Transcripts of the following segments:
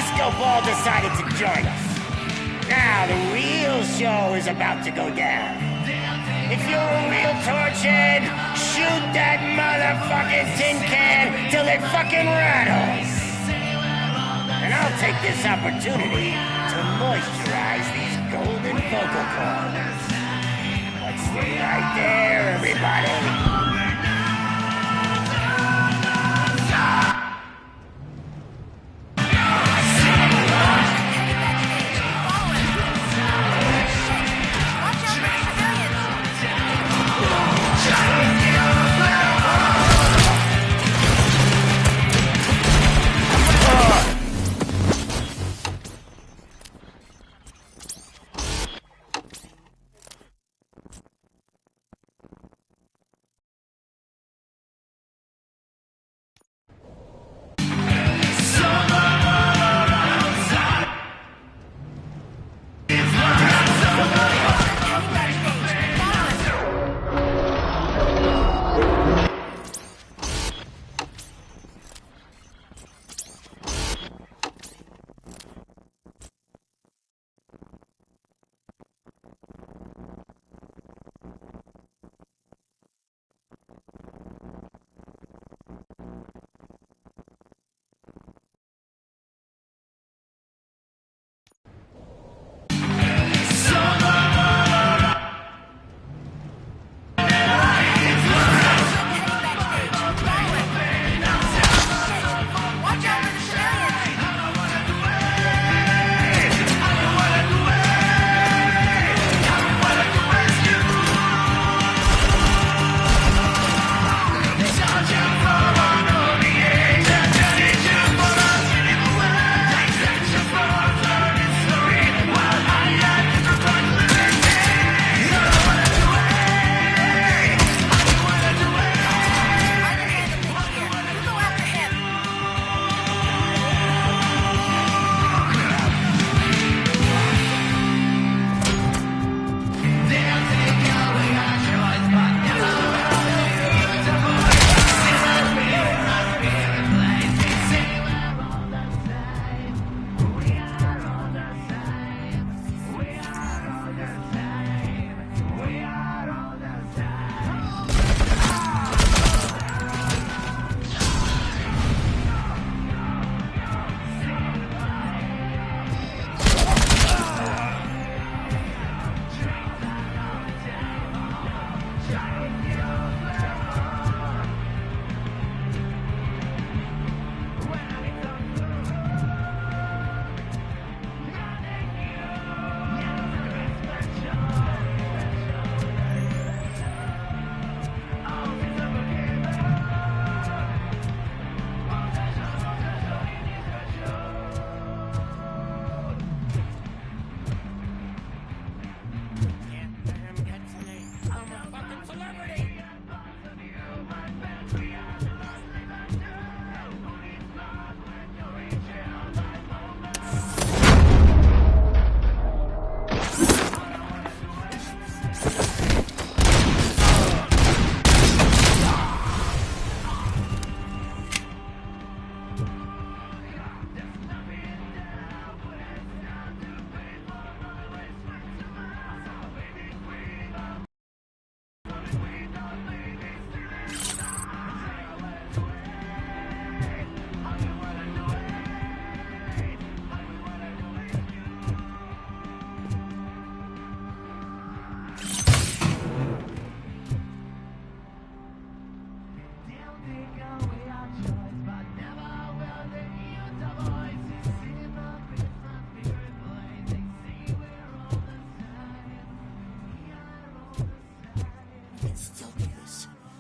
Telescope all decided to join us. Now the real show is about to go down. If you're a real torchhead, shoot that motherfucking tin can till it fucking rattles. And I'll take this opportunity to moisturize these golden vocal cords. Let's stay right there, everybody.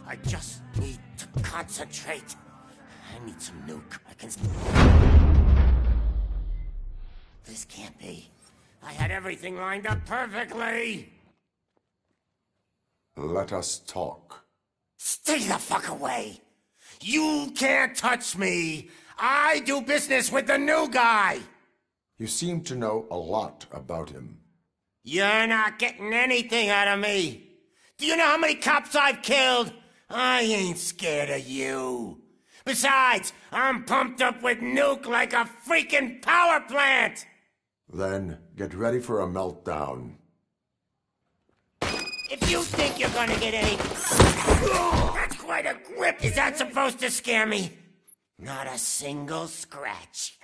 I just need to concentrate. I need some nuke. I can... This can't be. I had everything lined up perfectly. Let us talk. Stay the fuck away. You can't touch me. I do business with the new guy. You seem to know a lot about him. You're not getting anything out of me. Do you know how many cops I've killed? I ain't scared of you. Besides, I'm pumped up with nuke like a freaking power plant! Then get ready for a meltdown. If you think you're gonna get any... That's quite a grip! Is that supposed to scare me? Not a single scratch.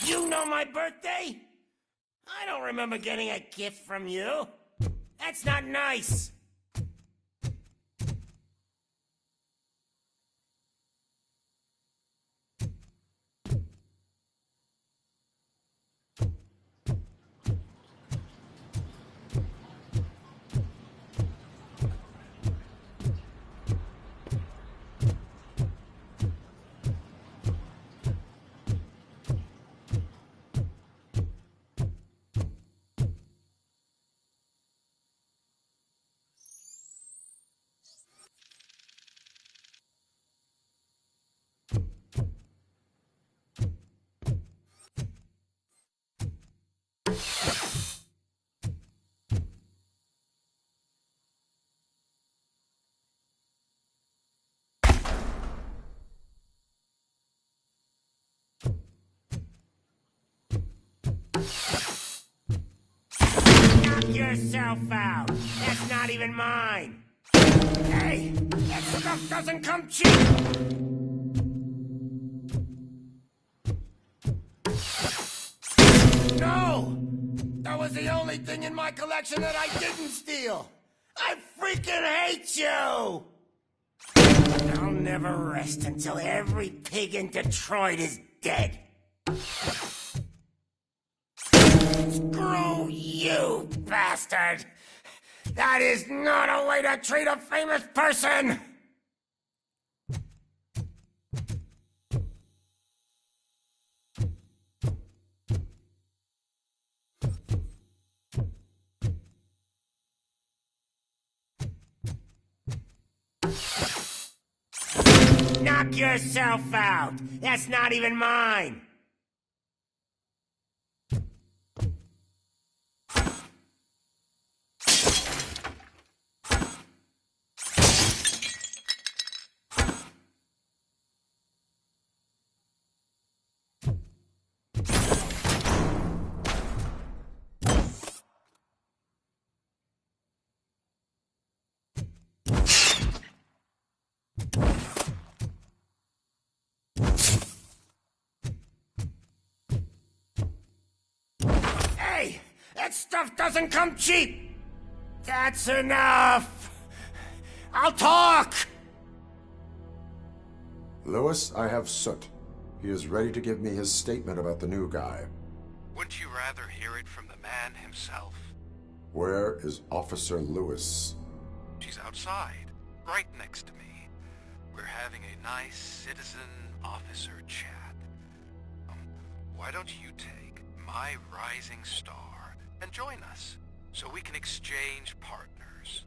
You know my birthday? I don't remember getting a gift from you. That's not nice. Knock yourself out. That's not even mine. Hey, that stuff doesn't come cheap. No! That was the only thing in my collection that I didn't steal. I freaking hate you! I'll never rest until every pig in Detroit is dead. Screw you, bastard! That is not a way to treat a famous person! Knock yourself out! That's not even mine! Hey! That stuff doesn't come cheap! That's enough! I'll talk! Lewis, I have Soot. He is ready to give me his statement about the new guy. Wouldn't you rather hear it from the man himself? Where is Officer Lewis? She's outside, right next to me. We're having a nice citizen-officer chat. Why don't you take my rising star and join us, so we can exchange partners?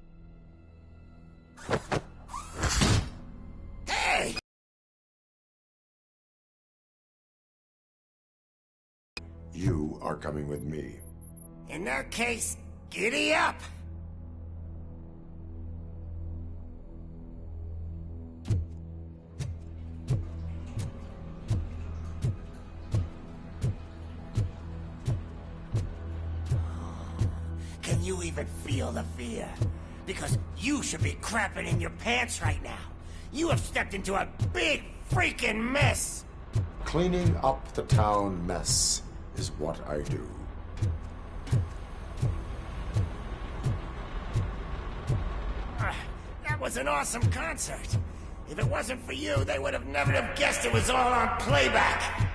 Hey! You are coming with me. In that case, giddy up! you even feel the fear. Because you should be crapping in your pants right now. You have stepped into a big freaking mess. Cleaning up the town mess is what I do. That was an awesome concert. If it wasn't for you, they would have never have guessed it was all on playback.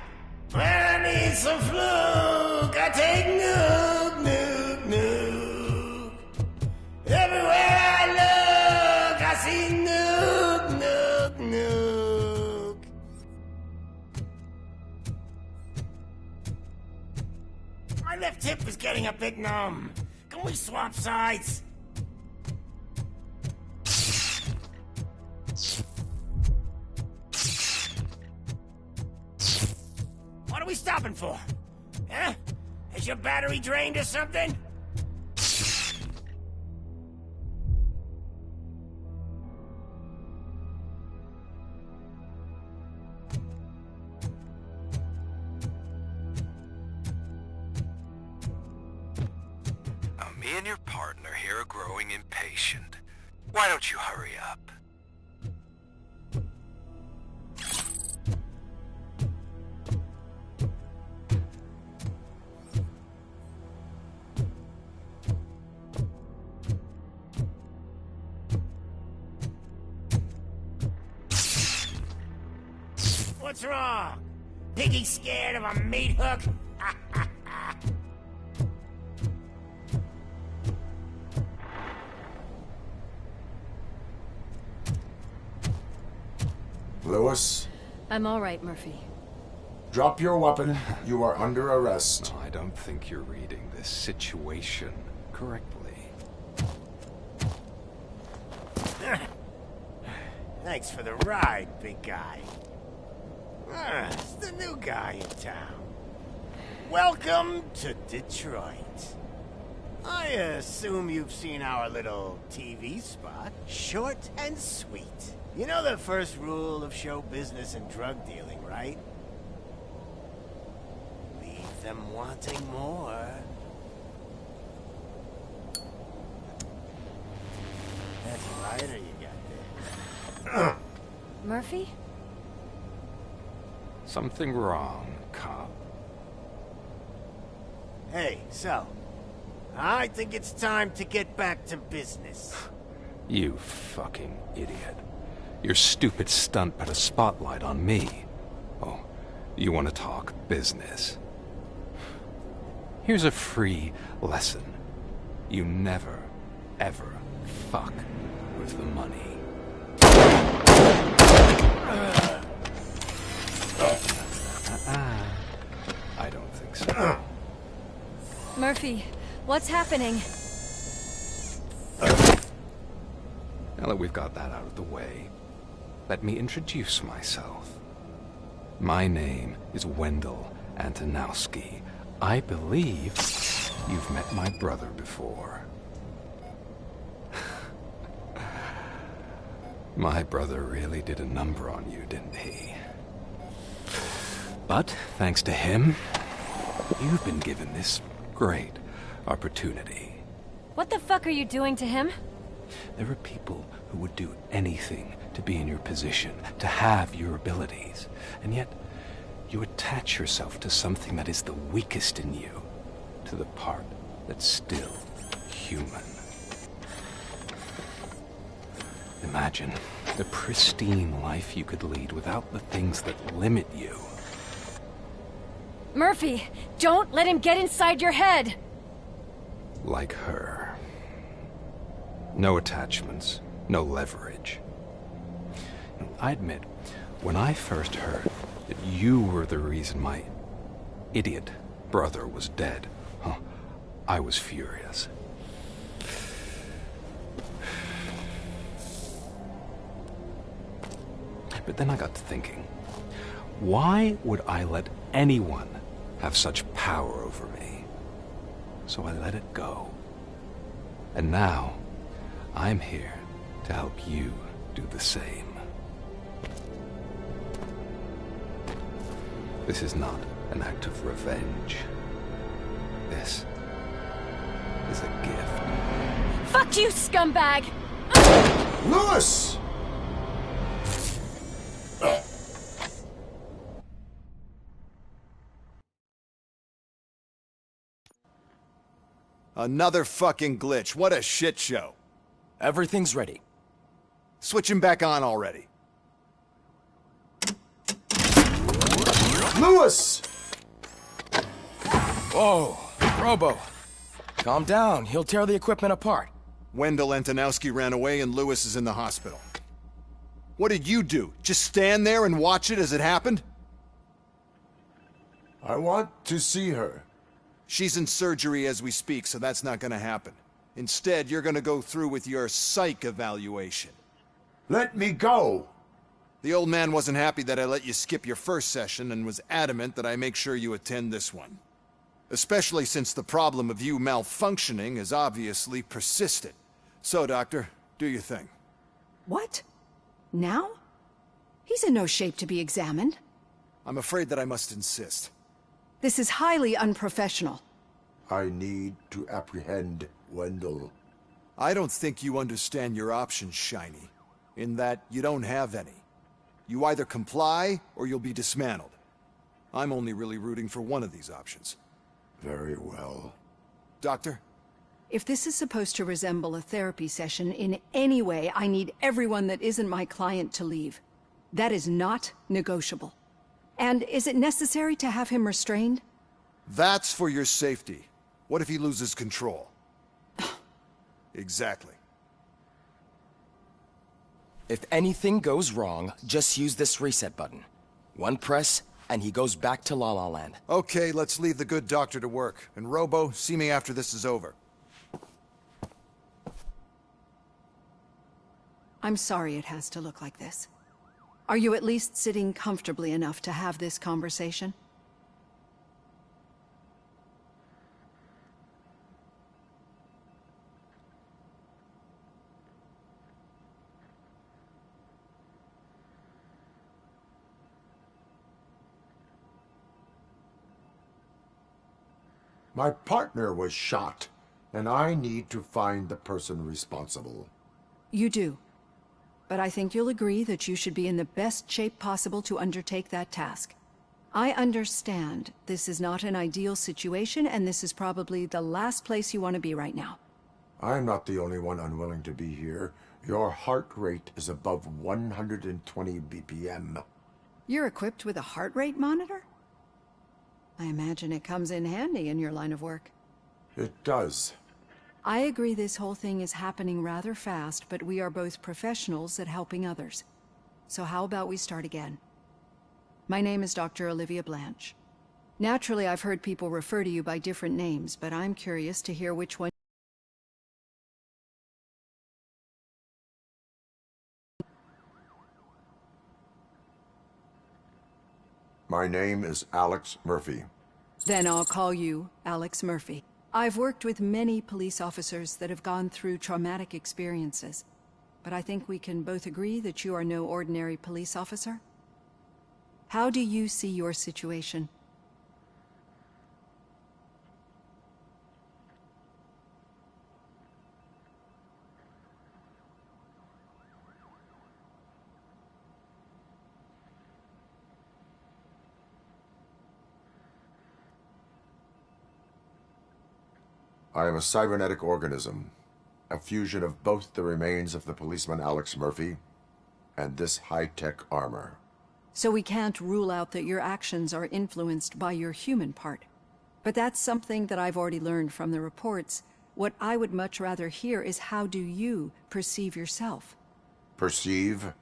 When I need some fluke, I take nuke, nuke, nuke. Everywhere I look, I see nuke, nuke, nuke. My left hip is getting a bit numb. Can we swap sides? What are we stopping for? Huh? Is your battery drained or something? Now, me and your partner here are growing impatient. Why don't you hurry up? What's wrong? Piggy scared of a meat hook? Lewis, I'm all right, Murphy. drop your weapon. You are under arrest. No, I don't think you're reading this situation correctly. Thanks for the ride, big guy. It's the new guy in town. Welcome to Detroit. I assume you've seen our little TV spot. Short and sweet. You know the first rule of show business and drug dealing, right? Leave them wanting more. That's a lighter you got there. Murphy? Something wrong, cop. Hey, so, I think it's time to get back to business. You fucking idiot. Your stupid stunt put a spotlight on me. Oh, you want to talk business? Here's a free lesson. You never, ever fuck with the money. I don't think so. Murphy, what's happening? Now that we've got that out of the way, let me introduce myself. My name is Wendell Antonowski. I believe you've met my brother before. My brother really did a number on you, didn't he? But thanks to him, you've been given this great opportunity. What the fuck are you doing to him? There are people who would do anything to be in your position, to have your abilities, and yet you attach yourself to something that is the weakest in you, to the part that's still human. Imagine the pristine life you could lead without the things that limit you. Murphy, don't let him get inside your head! Like her. No attachments, no leverage. I admit, when I first heard that you were the reason my idiot brother was dead, I was furious. But then I got to thinking, why would I let anyone have such power over me? So I let it go. And now, I'm here to help you do the same. This is not an act of revenge. This is a gift. Fuck you, scumbag! Lewis! Another fucking glitch. What a shit show. Everything's ready. Switch him back on already. Lewis! Whoa, Robo. Calm down. He'll tear the equipment apart. Wendell Antonowski ran away and Lewis is in the hospital. What did you do? Just stand there and watch it as it happened? I want to see her. She's in surgery as we speak, so that's not gonna happen. Instead, you're gonna go through with your psych evaluation. Let me go! The old man wasn't happy that I let you skip your first session and was adamant that I make sure you attend this one. Especially since the problem of you malfunctioning has obviously persisted. So, Doctor, do your thing. What? Now? He's in no shape to be examined. I'm afraid that I must insist. This is highly unprofessional. I need to apprehend Wendell. I don't think you understand your options, Shiny. In that you don't have any. You either comply, or you'll be dismantled. I'm only really rooting for one of these options. Very well. Doctor? If this is supposed to resemble a therapy session in any way, I need everyone that isn't my client to leave. That is not negotiable. And is it necessary to have him restrained? That's for your safety. What if he loses control? Exactly. If anything goes wrong, just use this reset button. One press, and he goes back to La La Land. Okay, let's leave the good doctor to work. And Robo, see me after this is over. I'm sorry it has to look like this. Are you at least sitting comfortably enough to have this conversation? My partner was shot, and I need to find the person responsible. You do. But I think you'll agree that you should be in the best shape possible to undertake that task. I understand this is not an ideal situation, and this is probably the last place you want to be right now. I'm not the only one unwilling to be here. Your heart rate is above 120 BPM. You're equipped with a heart rate monitor? I imagine it comes in handy in your line of work. It does. I agree this whole thing is happening rather fast, but we are both professionals at helping others. So how about we start again? My name is Dr. Olivia Blanche. Naturally, I've heard people refer to you by different names, but I'm curious to hear which one. My name is Alex Murphy. Then I'll call you Alex Murphy. I've worked with many police officers that have gone through traumatic experiences, but I think we can both agree that you are no ordinary police officer. How do you see your situation? I am a cybernetic organism, a fusion of both the remains of the policeman Alex Murphy and this high-tech armor. So we can't rule out that your actions are influenced by your human part. But that's something that I've already learned from the reports. What I would much rather hear is how do you perceive yourself? Perceive?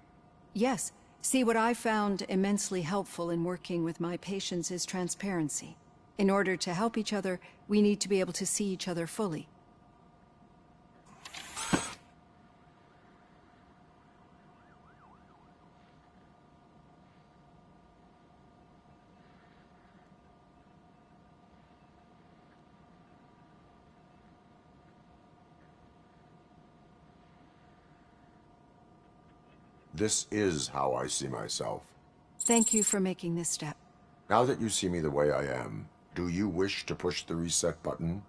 Yes. See, what I found immensely helpful in working with my patients is transparency. In order to help each other, we need to be able to see each other fully. This is how I see myself. Thank you for making this step. Now that you see me the way I am, do you wish to push the reset button?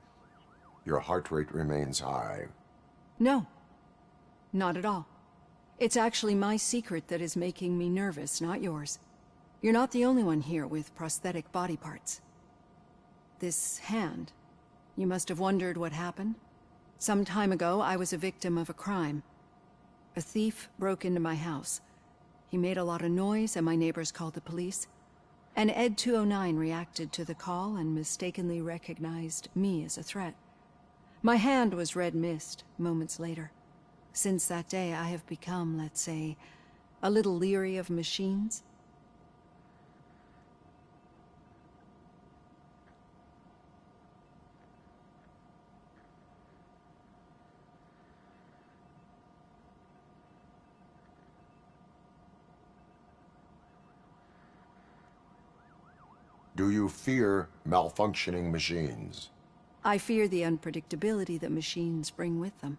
your heart rate remains high. No, not at all. It's actually my secret that is making me nervous, not yours. You're not the only one here with prosthetic body parts. This hand, you must have wondered what happened. Some time ago, I was a victim of a crime. A thief broke into my house. He made a lot of noise and my neighbors called the police. And Ed 209 reacted to the call and mistakenly recognized me as a threat. My hand was red mist moments later. Since that day, I have become, let's say, a little leery of machines. Do you fear malfunctioning machines? I fear the unpredictability that machines bring with them.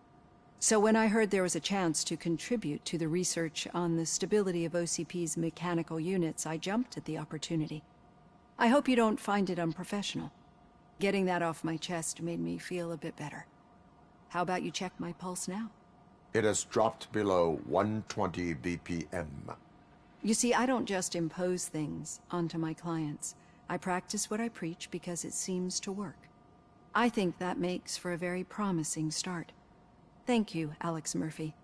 So when I heard there was a chance to contribute to the research on the stability of OCP's mechanical units, I jumped at the opportunity. I hope you don't find it unprofessional. Getting that off my chest made me feel a bit better. How about you check my pulse now? It has dropped below 120 BPM. You see, I don't just impose things onto my clients. I practice what I preach because it seems to work. I think that makes for a very promising start. Thank you, Alex Murphy.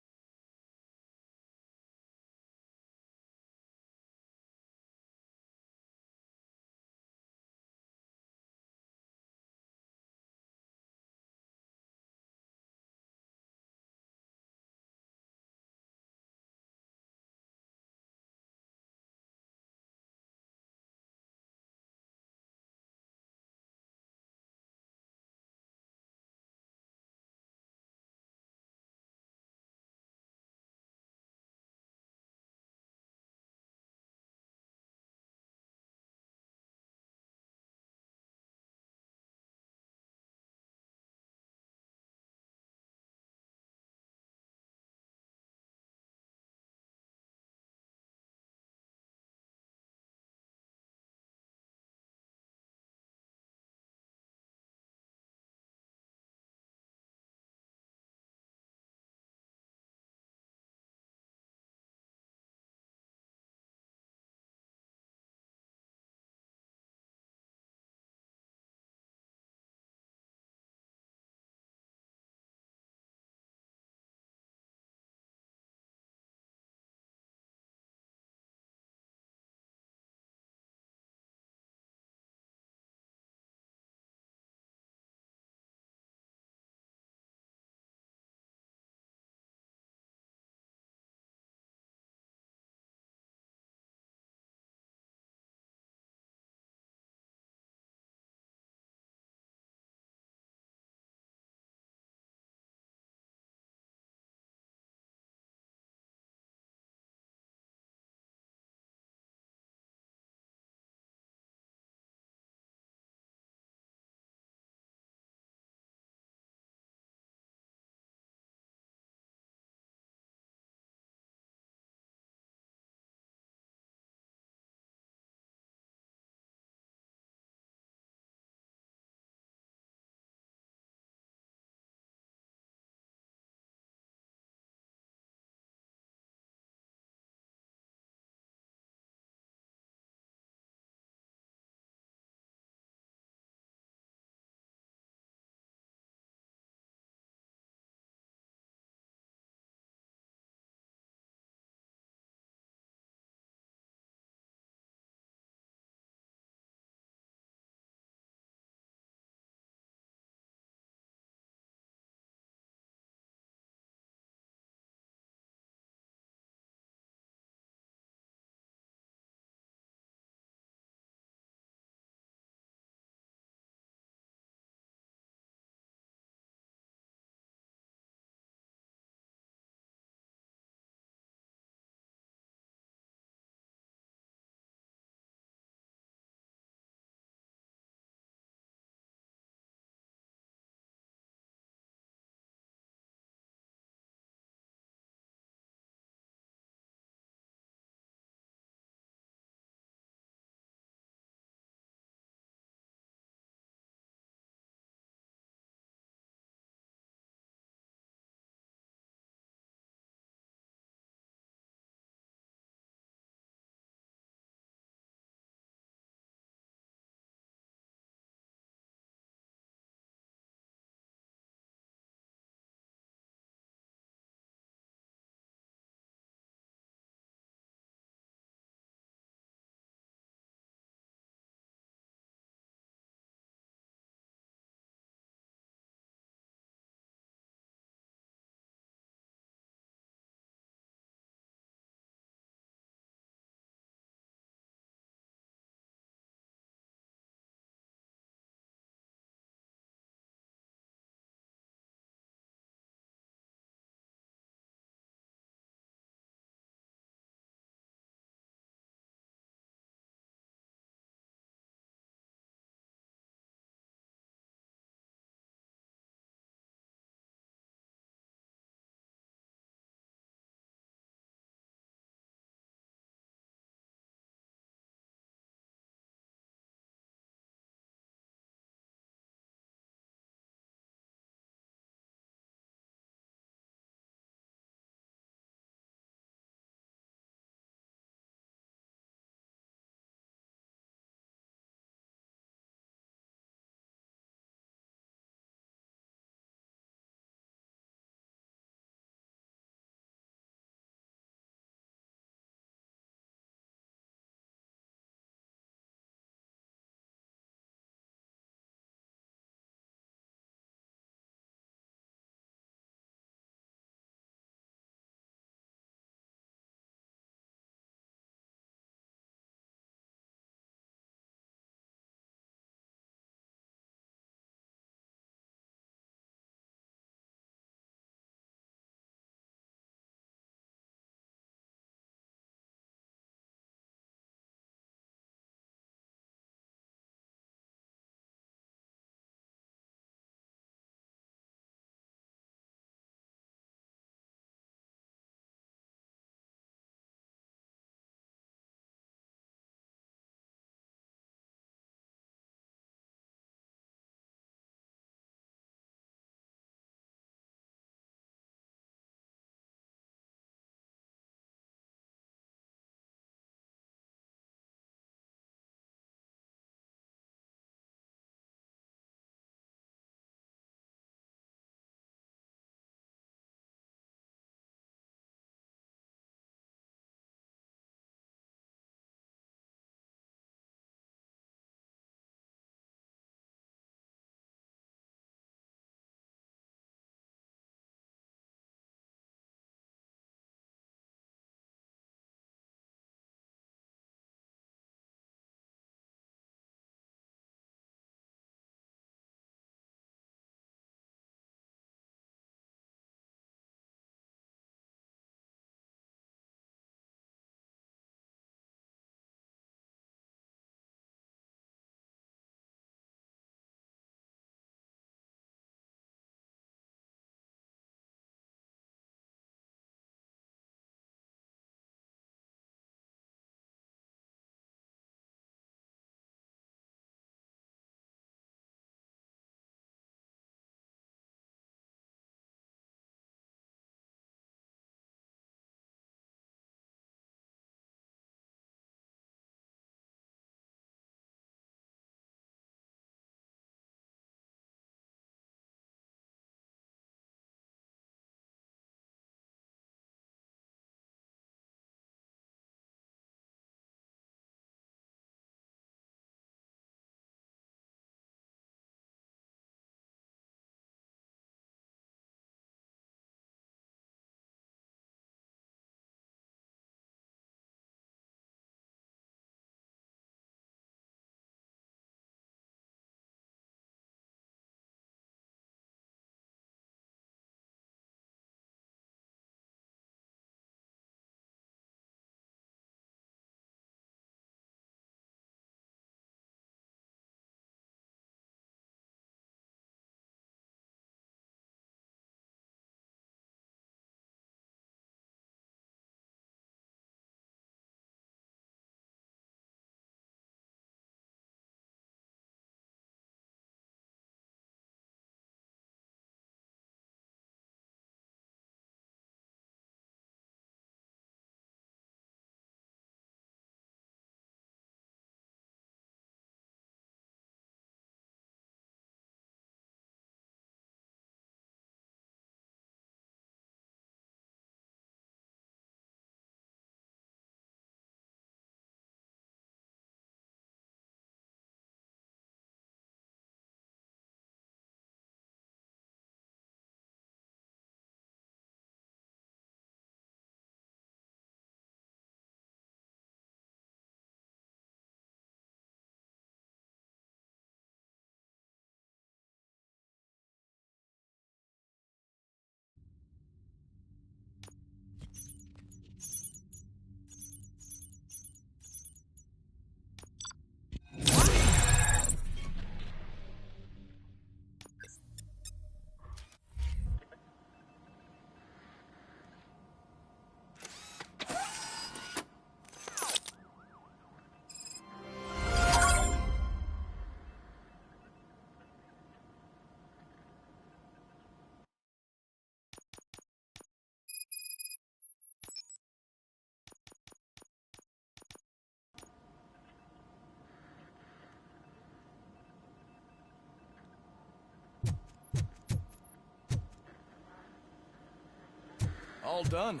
All done.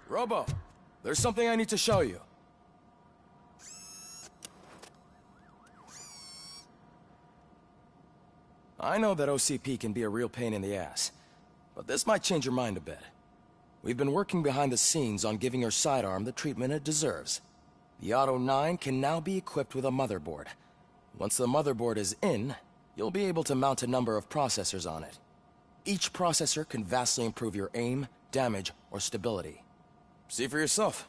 Robo, there's something I need to show you. I know that OCP can be a real pain in the ass, but this might change your mind a bit. We've been working behind the scenes on giving your sidearm the treatment it deserves. The Auto 9 can now be equipped with a motherboard. Once the motherboard is in, you'll be able to mount a number of processors on it. Each processor can vastly improve your aim, damage, or stability. See for yourself.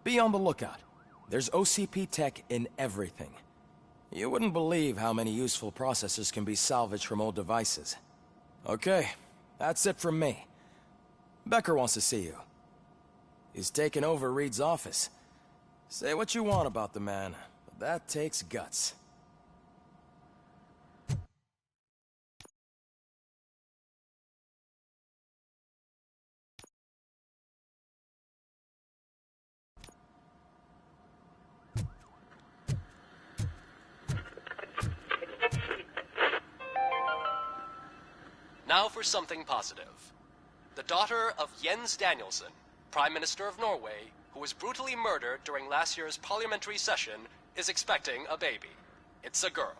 Be on the lookout. There's OCP tech in everything. You wouldn't believe how many useful processors can be salvaged from old devices. Okay, that's it from me. Becker wants to see you. He's taken over Reed's office. Say what you want about the man, but that takes guts. Now for something positive. The daughter of Jens Danielson, Prime Minister of Norway, who was brutally murdered during last year's parliamentary session, is expecting a baby. It's a girl.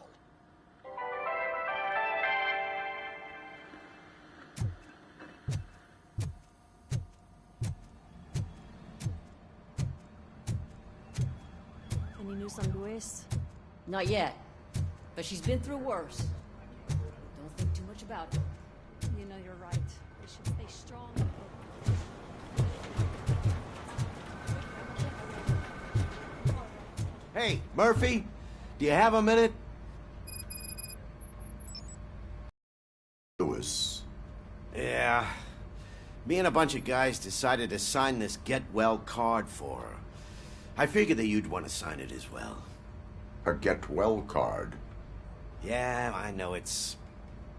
Any news on Luis? Not yet, but she's been through worse. Don't think too much about it. You know you're right. We should stay strong. Hey, Murphy, do you have a minute? Lewis. Yeah. Me and a bunch of guys decided to sign this get well card for her. I figured that you'd want to sign it as well. A get well card. Yeah, I know it's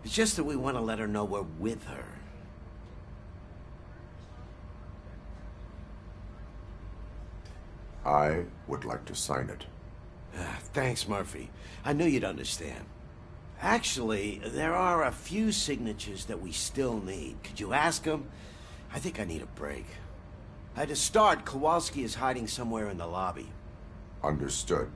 just that we want to let her know we're with her. I would like to sign it. Thanks, Murphy. I knew you'd understand. Actually, there are a few signatures that we still need. Could you ask them? I think I need a break. To start, Kowalski is hiding somewhere in the lobby. Understood.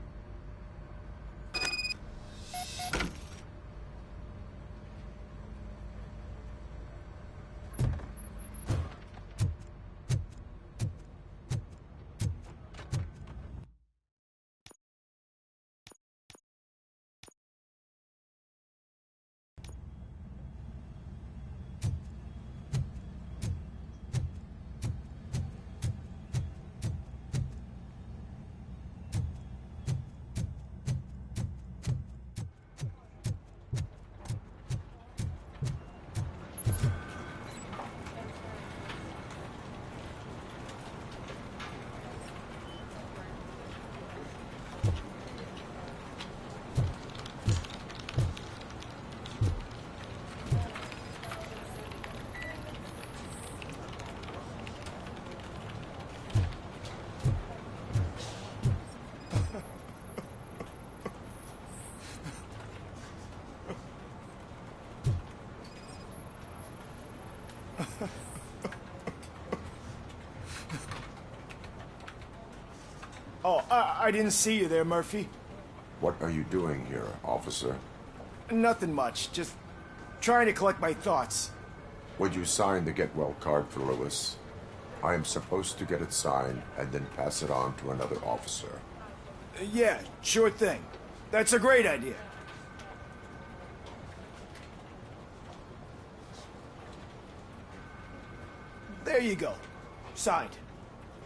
Oh, I didn't see you there, Murphy. What are you doing here, officer? Nothing much, just trying to collect my thoughts. Would you sign the get well card for Lewis? I am supposed to get it signed and then pass it on to another officer. Yeah, sure thing. That's a great idea. There you go. Signed.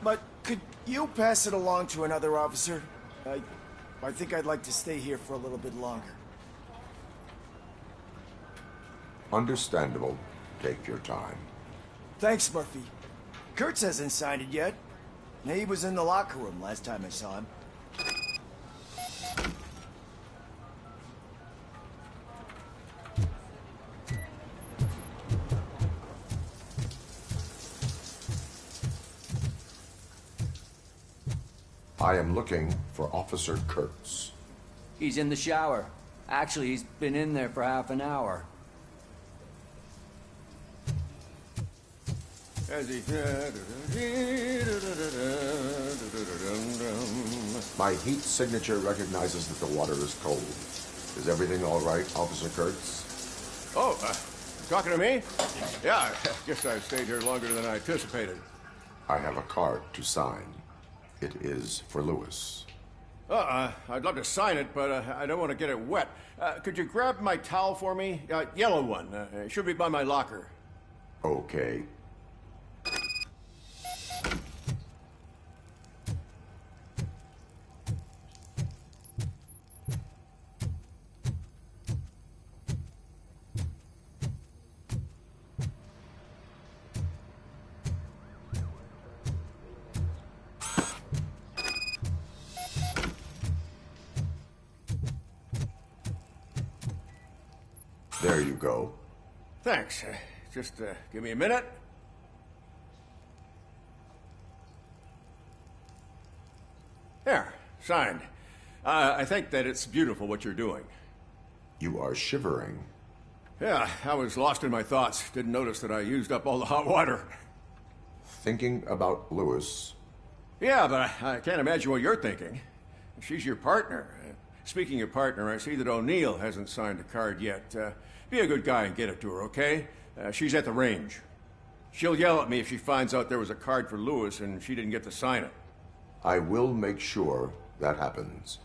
But could you pass it along to another officer? I think I'd like to stay here for a little bit longer. Understandable. Take your time. Thanks, Murphy. Kurtz hasn't signed it yet. He was in the locker room last time I saw him. I am looking for Officer Kurtz. He's in the shower. Actually, he's been in there for half an hour. My heat signature recognizes that the water is cold. Is everything all right, Officer Kurtz? Oh, talking to me? Yeah, I guess I stayed here longer than I anticipated. I have a card to sign. It is for Lewis. I'd love to sign it, but I don't want to get it wet. Could you grab my towel for me? Yellow one. It should be by my locker. Okay. There you go. Thanks. Just give me a minute. There, signed. I think that it's beautiful what you're doing. You are shivering. Yeah, I was lost in my thoughts. Didn't notice that I used up all the hot water. Thinking about Lewis. Yeah, but I can't imagine what you're thinking. She's your partner. Speaking of partner, I see that O'Neill hasn't signed a card yet. Be a good guy and get it to her, okay? She's at the range. She'll yell at me if she finds out there was a card for Lewis and she didn't get to sign it. I will make sure that happens.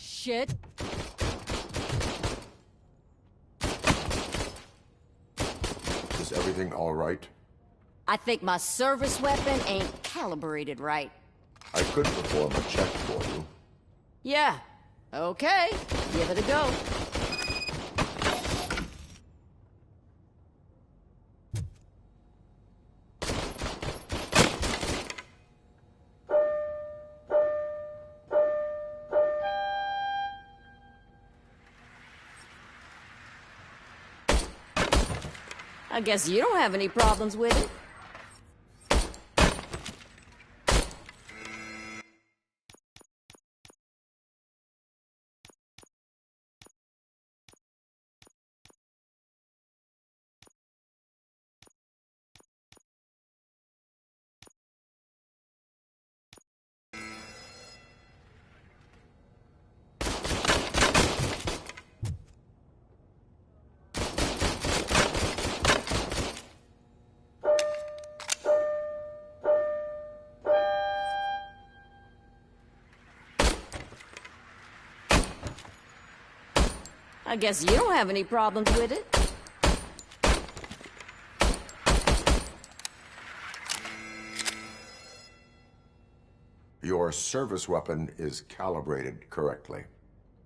Shit. Is everything all right? I think my service weapon ain't calibrated right. I could perform a check for you. Yeah. Okay. Give it a go. I guess you don't have any problems with it. I guess you don't have any problems with it. Your service weapon is calibrated correctly.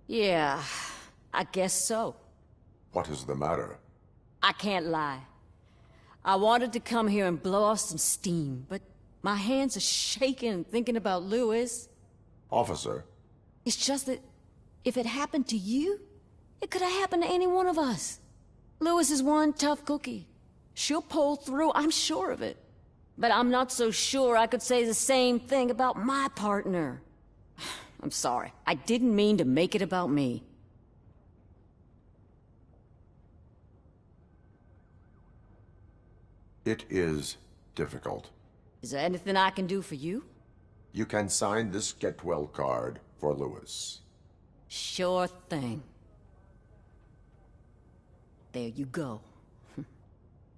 Yeah, I guess so. What is the matter? I can't lie. I wanted to come here and blow off some steam, but my hands are shaking thinking about Lewis. Officer. It's just that if it happened to you, it could have happened to any one of us. Lewis is one tough cookie. She'll pull through, I'm sure of it. But I'm not so sure I could say the same thing about my partner. I'm sorry. I didn't mean to make it about me. It is difficult. Is there anything I can do for you? You can sign this get well card for Lewis. Sure thing. There you go.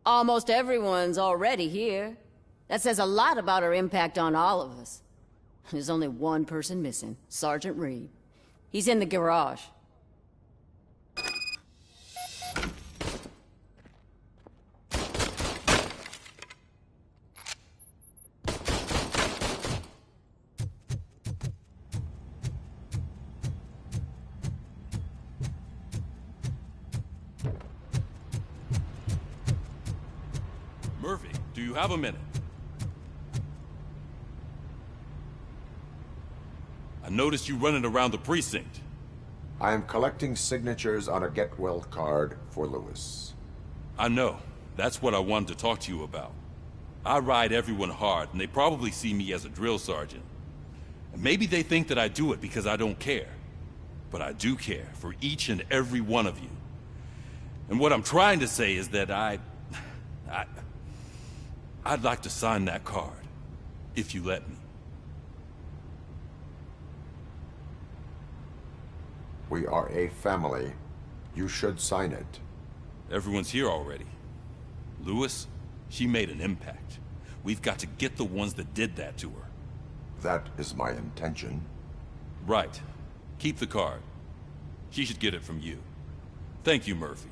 Almost everyone's already here. That says a lot about her impact on all of us. There's only one person missing, Sergeant Reed. He's in the garage. Murphy, do you have a minute? I noticed you running around the precinct. I am collecting signatures on a get well card for Lewis. I know. That's what I wanted to talk to you about. I ride everyone hard, and they probably see me as a drill sergeant. And maybe they think that I do it because I don't care. But I do care for each and every one of you. And what I'm trying to say is that I'd like to sign that card, if you let me. We are a family. You should sign it. Everyone's here already. Lewis, she made an impact. We've got to get the ones that did that to her. That is my intention. Right. Keep the card. She should get it from you. Thank you, Murphy.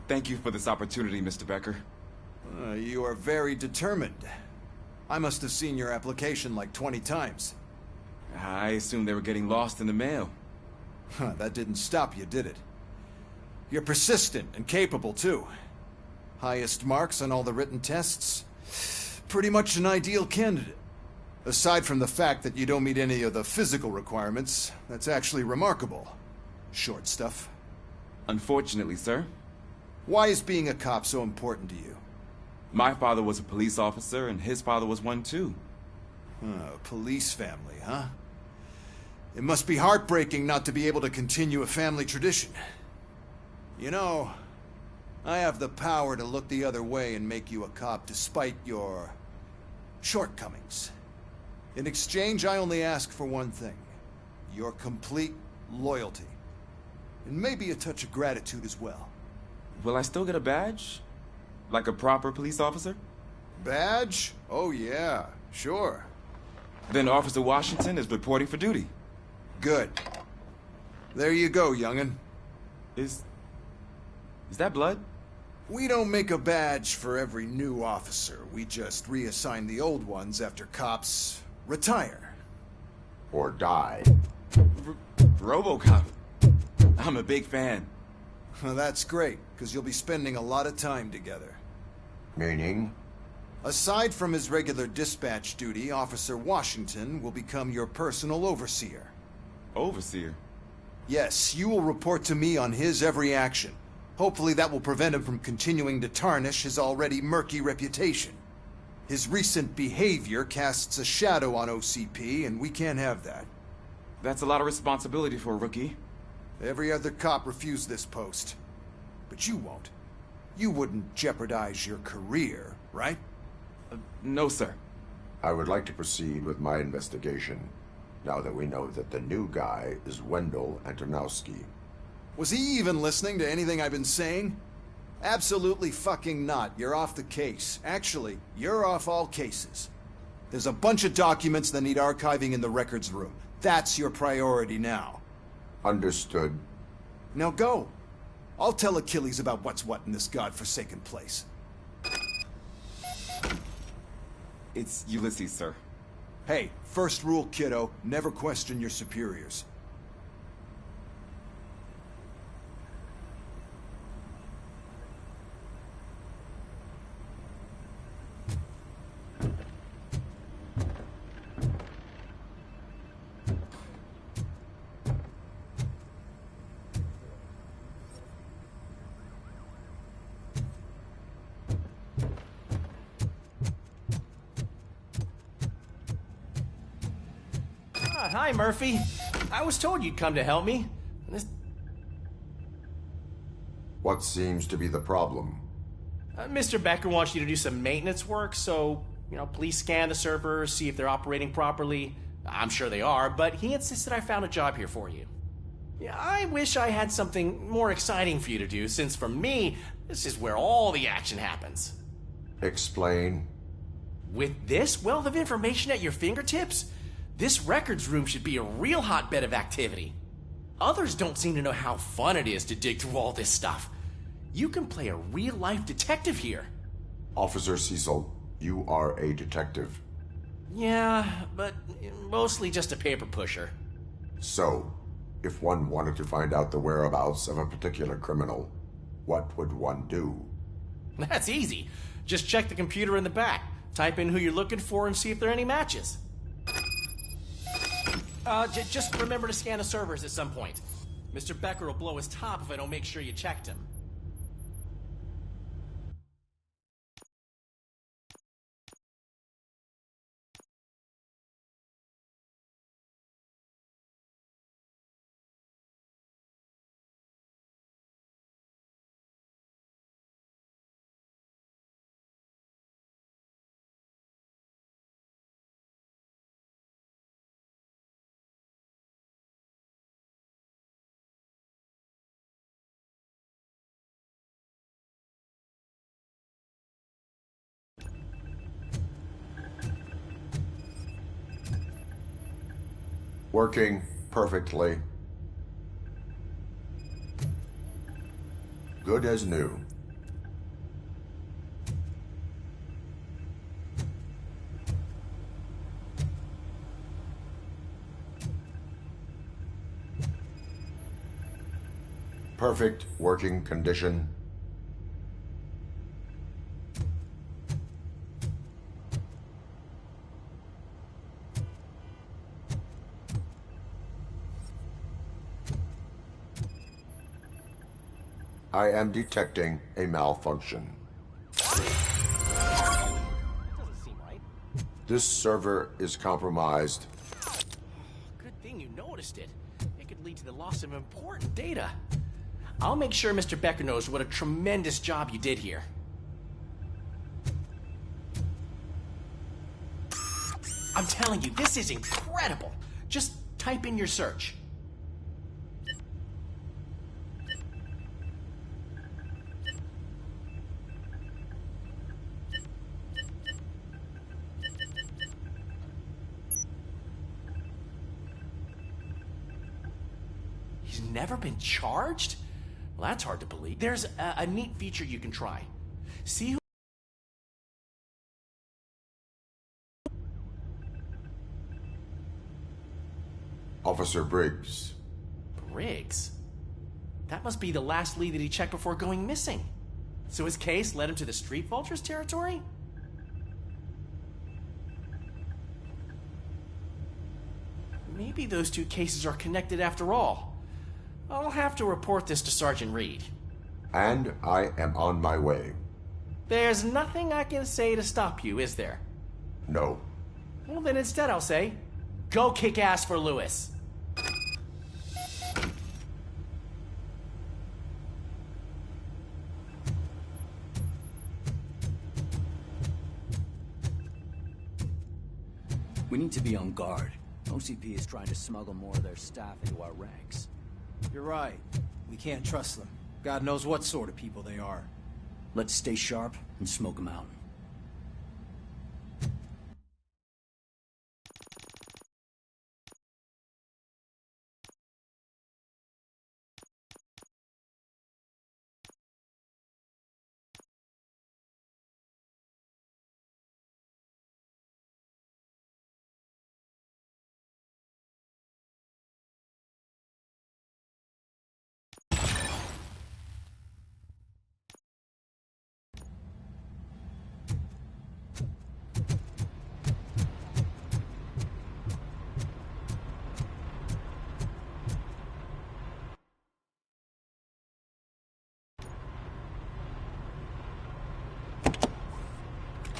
Thank you for this opportunity, Mr. Becker. You are very determined. I must have seen your application like 20 times. I assumed they were getting lost in the mail. That didn't stop you, did it? You're persistent and capable, too. Highest marks on all the written tests. Pretty much an ideal candidate. Aside from the fact that you don't meet any of the physical requirements, that's actually remarkable. Short stuff. Unfortunately, sir. Why is being a cop so important to you? My father was a police officer, and his father was one, too. Police family, huh? It must be heartbreaking not to be able to continue a family tradition. You know, I have the power to look the other way and make you a cop despite your shortcomings. In exchange, I only ask for one thing. Your complete loyalty. And maybe a touch of gratitude as well. Will I still get a badge? Like a proper police officer? Badge? Oh yeah, sure. Then Officer Washington is reporting for duty. Good. There you go, young'un. Is that blood? We don't make a badge for every new officer. We just reassign the old ones after cops retire. Or die. Robocop. I'm a big fan. Well, that's great, because you'll be spending a lot of time together. Meaning? Aside from his regular dispatch duty, Officer Washington will become your personal overseer. Overseer? Yes, you will report to me on his every action. Hopefully that will prevent him from continuing to tarnish his already murky reputation. His recent behavior casts a shadow on OCP, and we can't have that. That's a lot of responsibility for a rookie. Every other cop refused this post. But you won't. You wouldn't jeopardize your career, right? No, sir. I would like to proceed with my investigation, now that we know that the new guy is Wendell Antonowski. Was he even listening to anything I've been saying? Absolutely fucking not. You're off the case. Actually, you're off all cases. There's a bunch of documents that need archiving in the records room. That's your priority now. Understood. Now go. I'll tell Achilles about what's what in this godforsaken place. It's Ulysses, sir. Hey, first rule, kiddo, never question your superiors. Hi, Murphy. I was told you'd come to help me. What seems to be the problem? Mr. Becker wants you to do some maintenance work, so, please scan the servers, see if they're operating properly. I'm sure they are, but he insisted I found a job here for you. Yeah, I wish I had something more exciting for you to do, since for me, this is where all the action happens. Explain. With this wealth of information at your fingertips, this records room should be a real hotbed of activity. Others don't seem to know how fun it is to dig through all this stuff. You can play a real-life detective here. Officer Cecil, you are a detective. Yeah, but mostly just a paper pusher. So, if one wanted to find out the whereabouts of a particular criminal, what would one do? That's easy. Just check the computer in the back, type in who you're looking for, and see if there are any matches. Just remember to scan the servers at some point. Mr. Becker will blow his top if I don't make sure you checked him. Working perfectly. Good as new. perfect working condition? I am detecting a malfunction. Doesn't seem right. This server is compromised. Good thing you noticed it. It could lead to the loss of important data. I'll make sure Mr. Becker knows what a tremendous job you did here. I'm telling you, this is incredible. Just type in your search. He's never been charged? Well, that's hard to believe. There's a neat feature you can try. See who... Officer Briggs. Briggs? That must be the last lead that he checked before going missing. So his case led him to the Street Vultures territory? Maybe those two cases are connected after all. I'll have to report this to Sergeant Reed. And I am on my way. There's nothing I can say to stop you, is there? No. Well, then instead I'll say, go kick ass for Lewis. We need to be on guard. OCP is trying to smuggle more of their staff into our ranks. You're right. We can't trust them. God knows what sort of people they are. Let's stay sharp and smoke them out.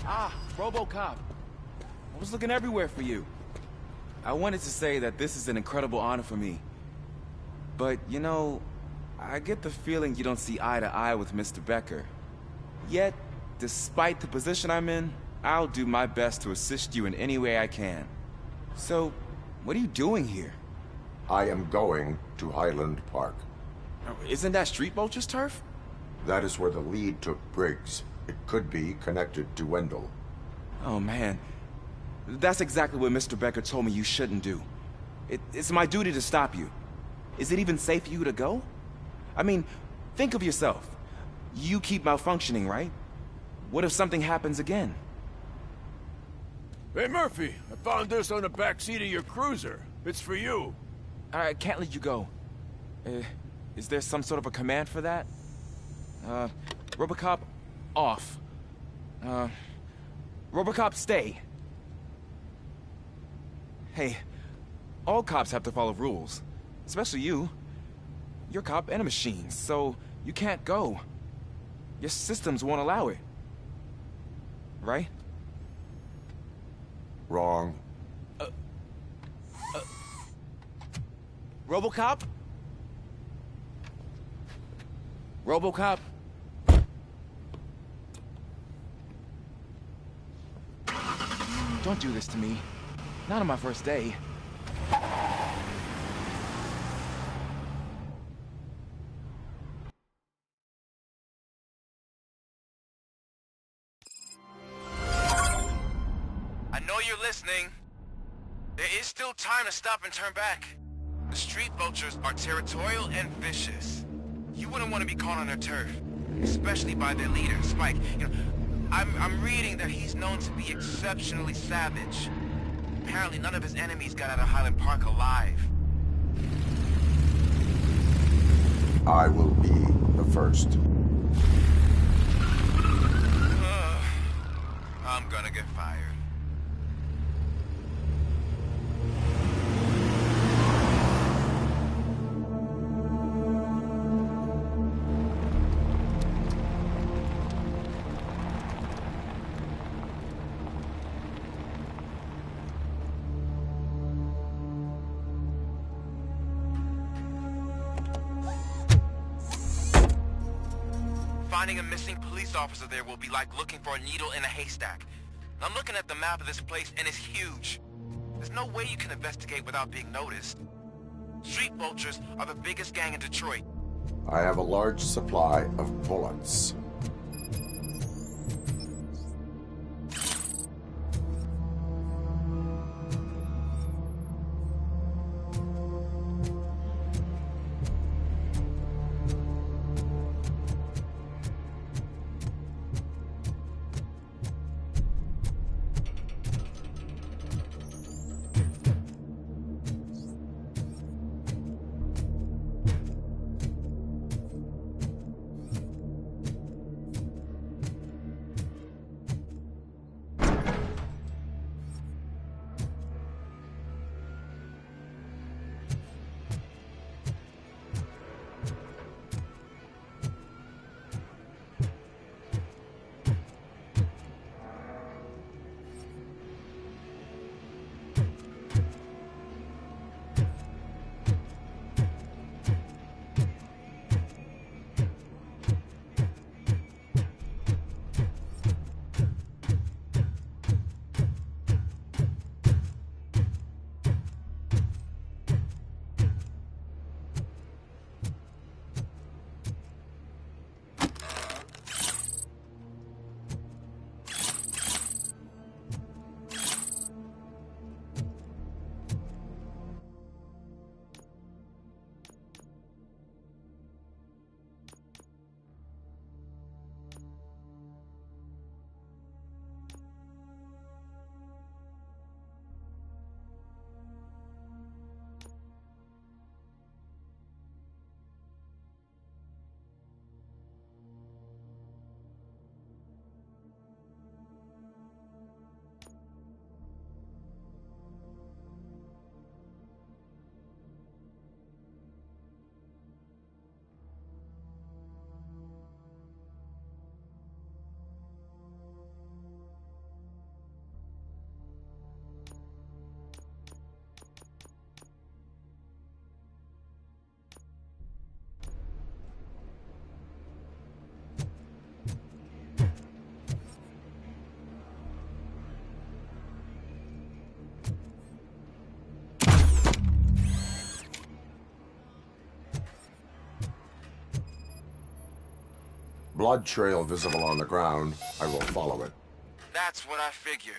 Ah, Robocop. I was looking everywhere for you. I wanted to say that this is an incredible honor for me. But, you know, I get the feeling you don't see eye to eye with Mr. Becker. Yet, despite the position I'm in, I'll do my best to assist you in any way I can. So, what are you doing here? I am going to Highland Park. Isn't that Street Vulture's turf? That is where the lead took Briggs. It could be connected to Wendell. Oh, man. That's exactly what Mr. Becker told me you shouldn't do. It's my duty to stop you. Is it even safe for you to go? I mean, think of yourself. You keep malfunctioning, right? What if something happens again? Hey, Murphy, I found this on the back seat of your cruiser. It's for you. I can't let you go. Is there some sort of a command for that? Robocop, off. Robocop, stay. Hey, all cops have to follow rules. Especially you. You're a cop and a machine, so you can't go. Your systems won't allow it. Right? Wrong. Robocop? Robocop? Don't do this to me. Not on my first day. I know you're listening. There is still time to stop and turn back. The Street Vultures are territorial and vicious. You wouldn't want to be caught on their turf, especially by their leader, Spike. You know, I'm reading that he's known to be exceptionally savage. Apparently none of his enemies got out of Highland Park alive. I will be the first. I'm gonna get fired. Finding a missing police officer there will be like looking for a needle in a haystack. I'm looking at the map of this place and it's huge. There's no way you can investigate without being noticed. Street vultures are the biggest gang in Detroit. I have a large supply of bullets. Blood trail visible on the ground. I will follow it. That's what I figured.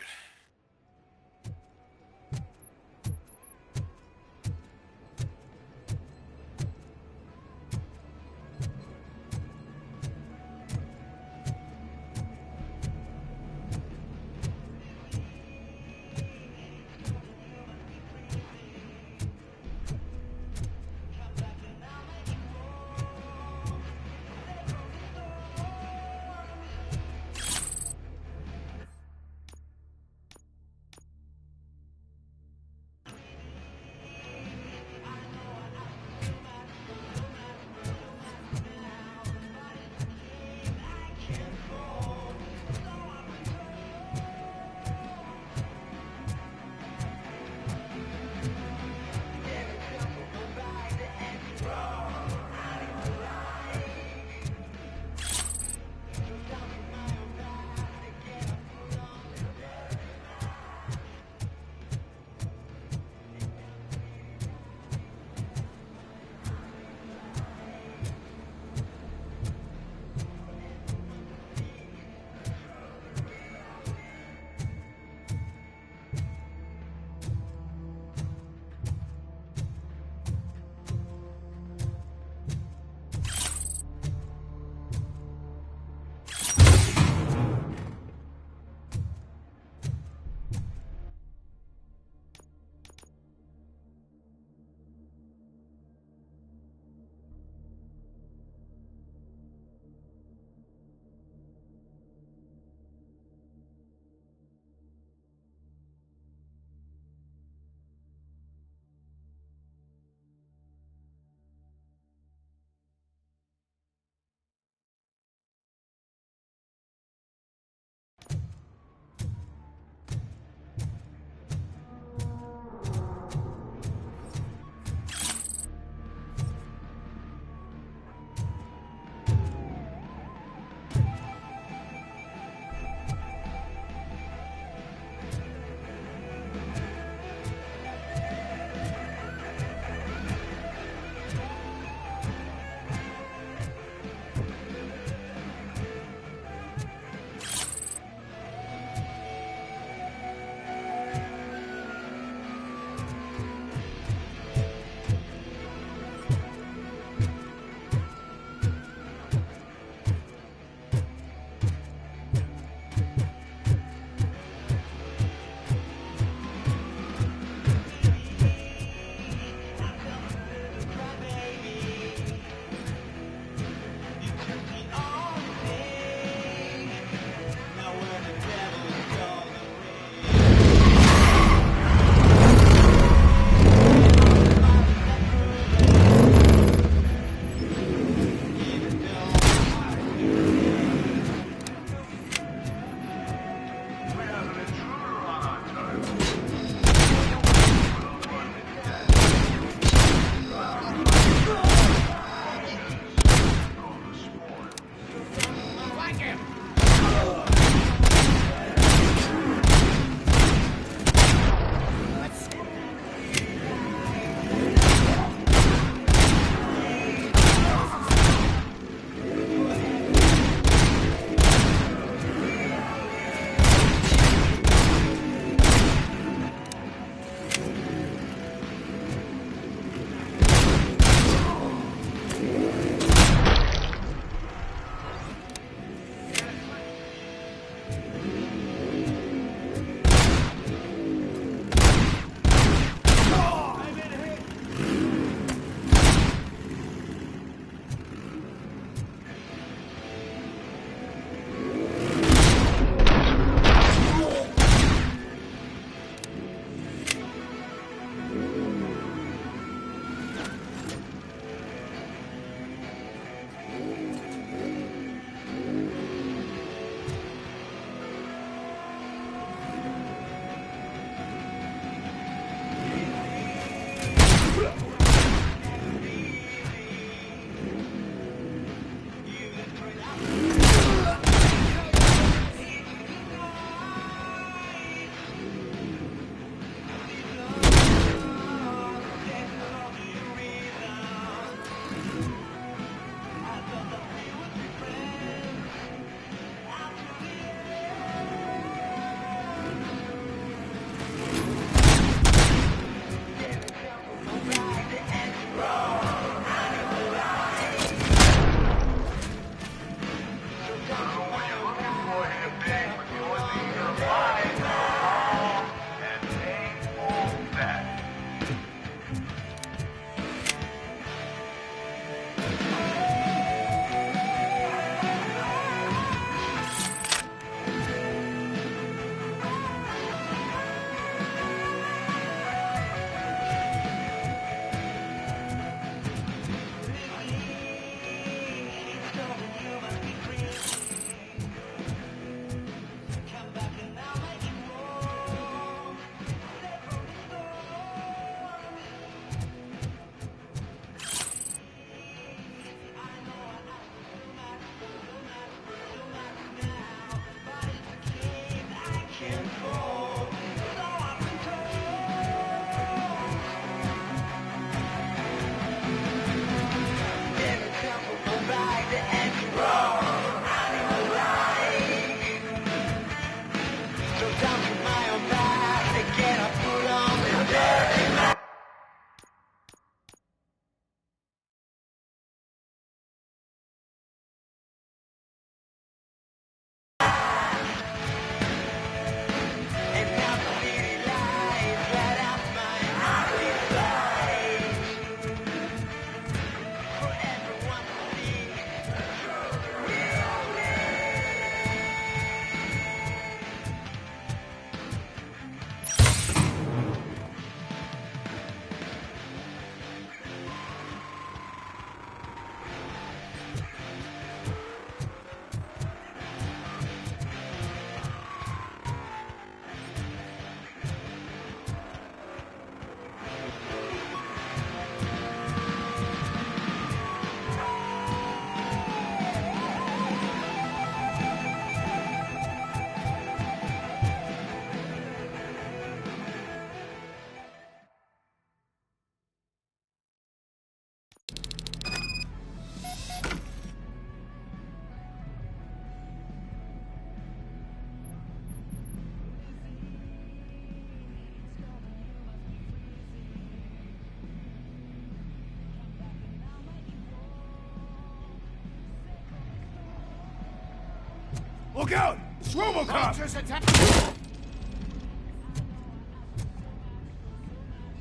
Look out! It's Robocop! Monsters attack!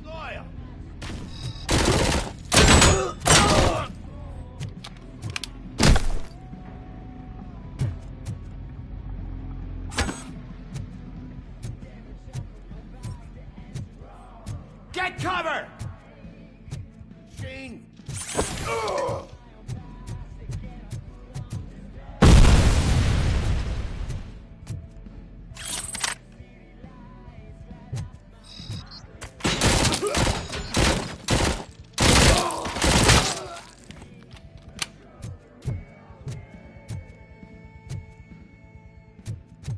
Loyal! Get cover! Sheen!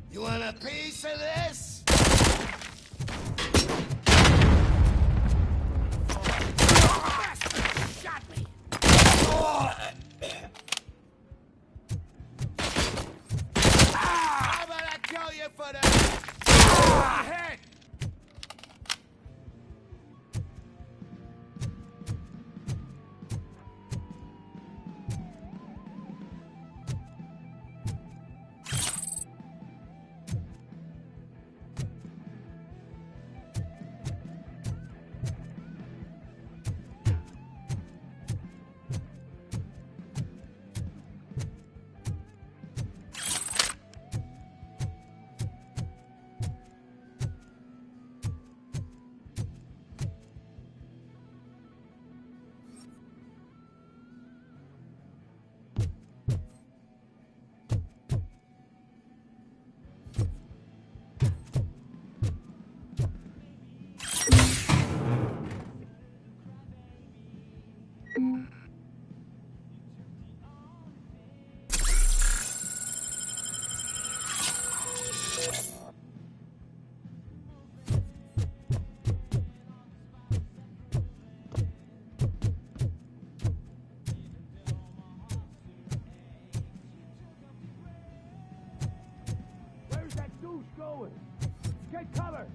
You want a piece of this? Bastard shot me! How about I kill you for the head? Where's that douche going? Get cover!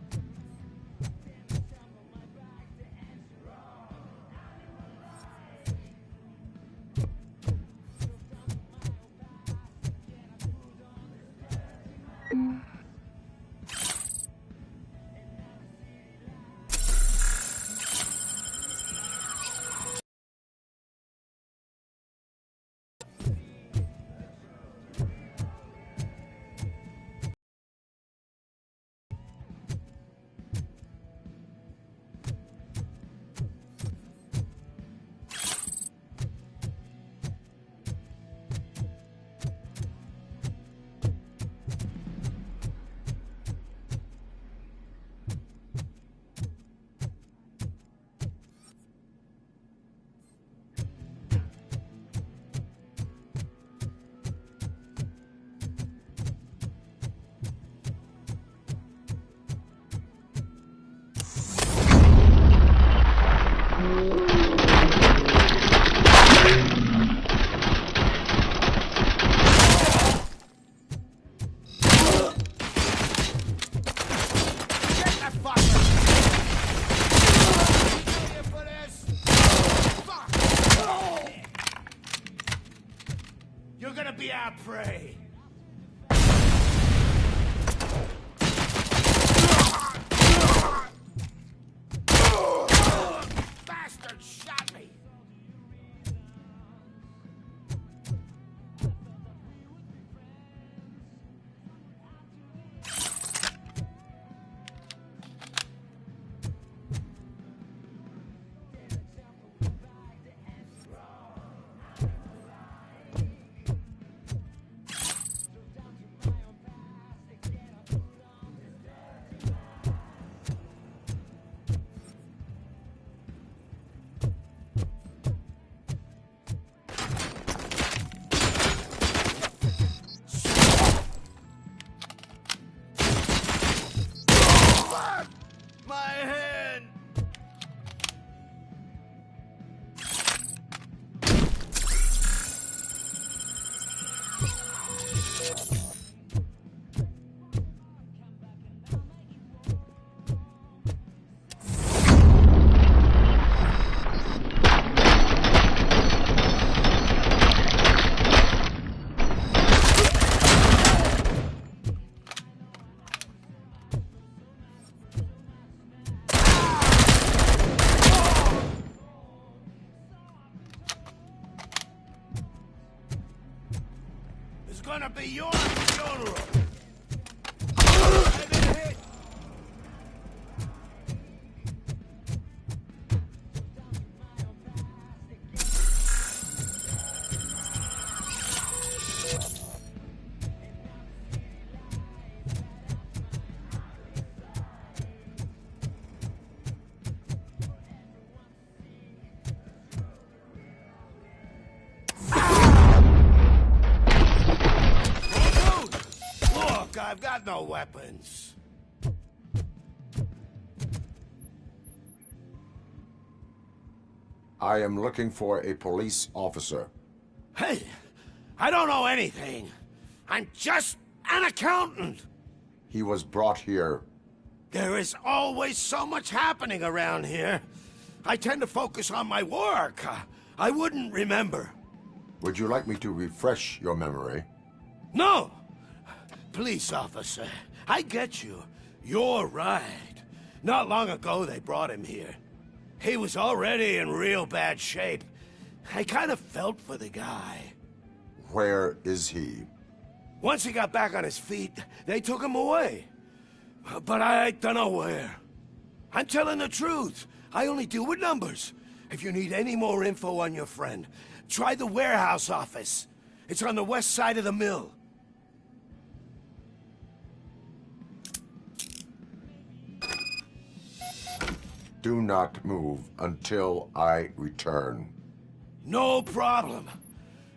You're gonna be our prey. Bastard shot me. gonna be your funeral. I've been hit. Look, I've got no weapons. I am looking for a police officer. Hey, I don't know anything. I'm just an accountant. He was brought here. There is always so much happening around here. I tend to focus on my work. I wouldn't remember. Would you like me to refresh your memory? No! Police officer, I get you. You're right. Not long ago they brought him here. He was already in real bad shape. I kind of felt for the guy. Where is he? Once he got back on his feet, they took him away. But I don't know where. I'm telling the truth. I only deal with numbers. If you need any more info on your friend, try the warehouse office. It's on the west side of the mill. Do not move until I return. No problem.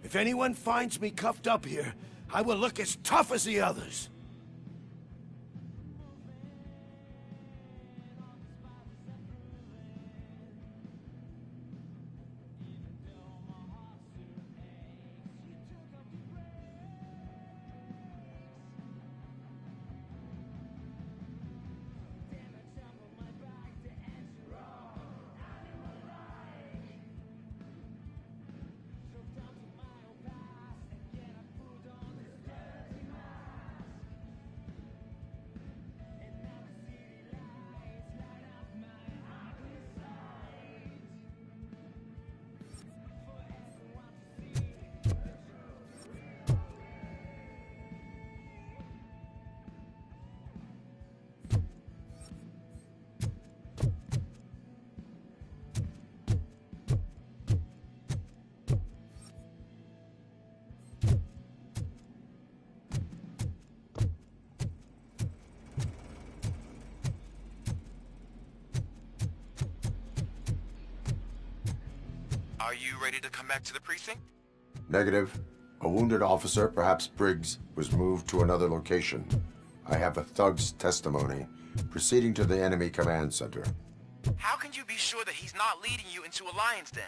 If anyone finds me cuffed up here, I will look as tough as the others. Are you ready to come back to the precinct? Negative. A wounded officer, perhaps Briggs, was moved to another location. I have a thug's testimony proceeding to the enemy command center. How can you be sure that he's not leading you into a lion's den?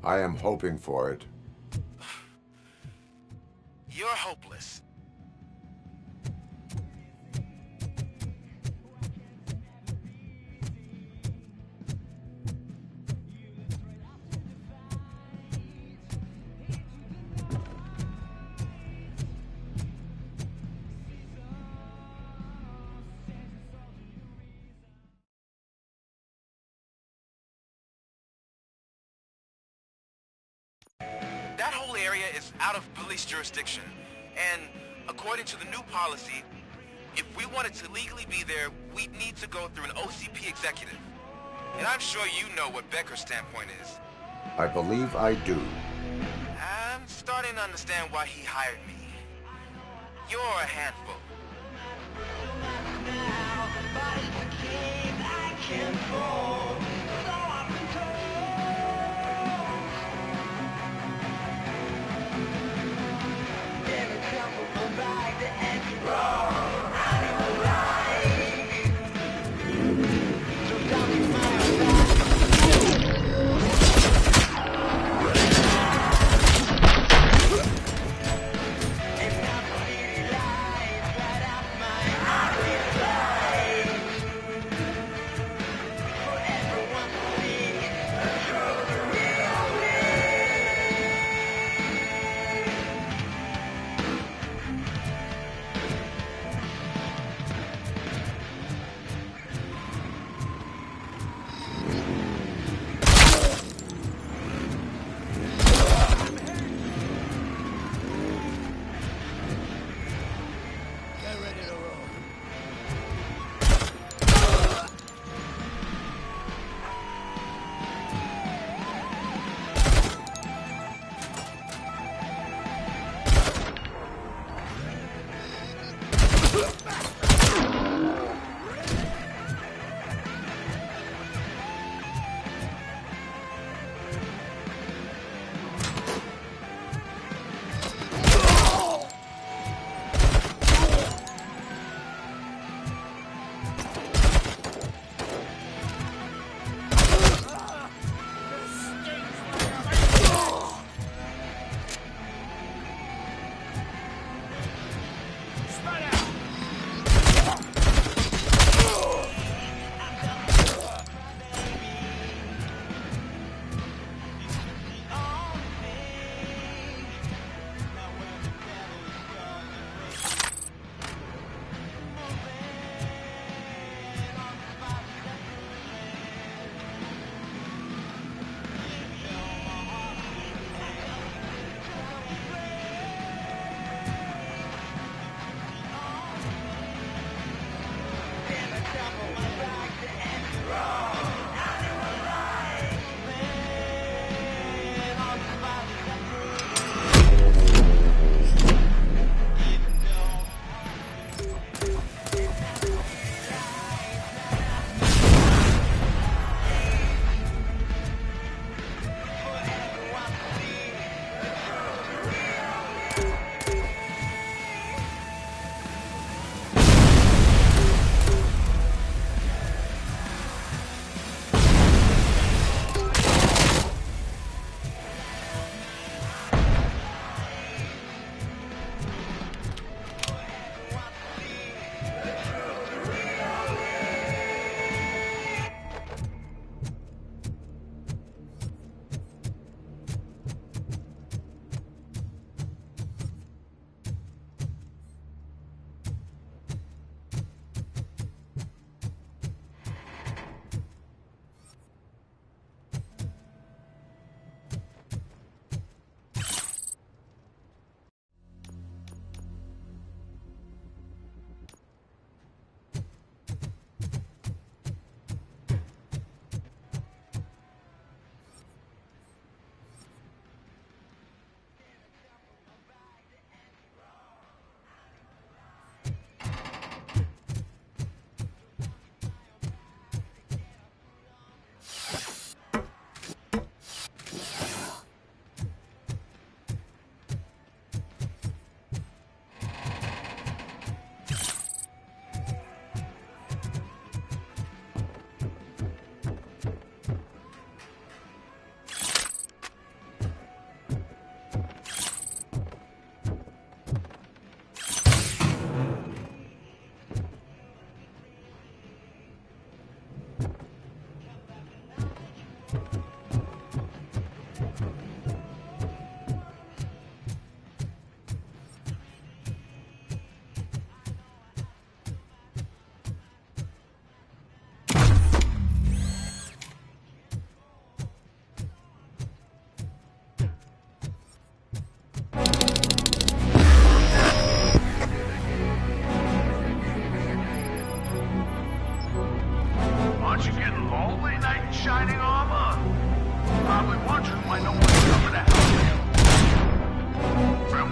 I am hoping for it. You're hopeless. That whole area is out of police jurisdiction, and according to the new policy, if we wanted to legally be there, we'd need to go through an OCP executive. And I'm sure you know what Becker's standpoint is. I believe I do. I'm starting to understand why he hired me. You're a handful.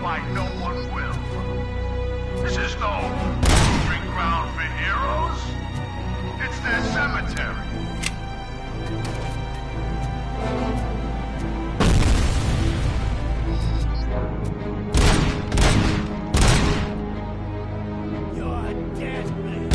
why no one will. This is no proving ground for heroes. It's their cemetery. You're dead, man.